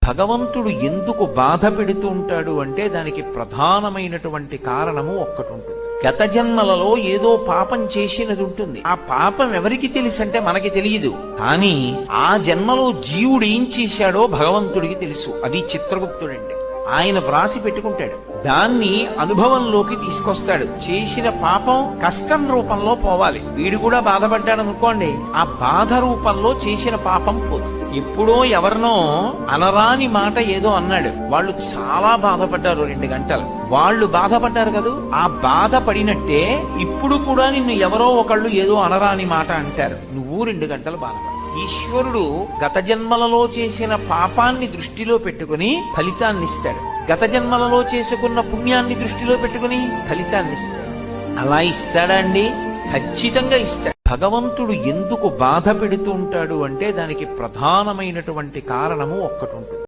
భగవంతుడు ఎందుకు బాధ పెడుతూ ఉంటాడు అంటే దానికి ప్రధానమైనటువంటి కారణము ఒక్కటి ఉంటుంది. గత జన్మలలో ఏదో పాపం చేసినది ఉంటుంది. ఆ పాపం ఎవరికి తెలుసంటే మనకి తెలియదు. కానీ ఆ జన్మలో జీవుడు ఏం చేశాడో భగవంతుడికి తెలుసు. అది చిత్రగుప్తుడంటే. ఆయన వ్రాసి పెట్టుకుంటాడు. దాన్ని అనుభవంలోకి తీసుకొస్తాడు. చేసిన పాపం కష్టం రూపంలో పోవాలి. వీడు కూడా బాధపడ్డాడు అనుకోండి, ఆ బాధ రూపంలో చేసిన పాపం పోతుంది. ఎప్పుడో ఎవరినో అనరాని మాట ఏదో అన్నాడు, వాళ్ళు చాలా బాధపడ్డారు 2 గంటలు. వాళ్ళు బాధపడ్డారు కదూ, ఆ బాధపడినట్టే ఇప్పుడు కూడా నిన్ను ఎవరో ఒకళ్ళు ఏదో అనరాని మాట అంటారు, నువ్వు 2 గంటలు బాధపడ్డావు. ఈశ్వరుడు గత జన్మలలో చేసిన పాపాన్ని దృష్టిలో పెట్టుకుని ఫలితాన్ని ఇస్తాడు. గత జన్మలలో చేసుకున్న పుణ్యాన్ని దృష్టిలో పెట్టుకుని ఫలితాన్ని ఇస్తాడు. అలా ఇస్తాడా అండి? ఖచ్చితంగా ఇస్తాడు. భగవంతుడు ఎందుకు బాధ పెడుతూ ఉంటాడు అంటే దానికి ప్రధానమైనటువంటి కారణము ఒక్కటి ఉంటుంది.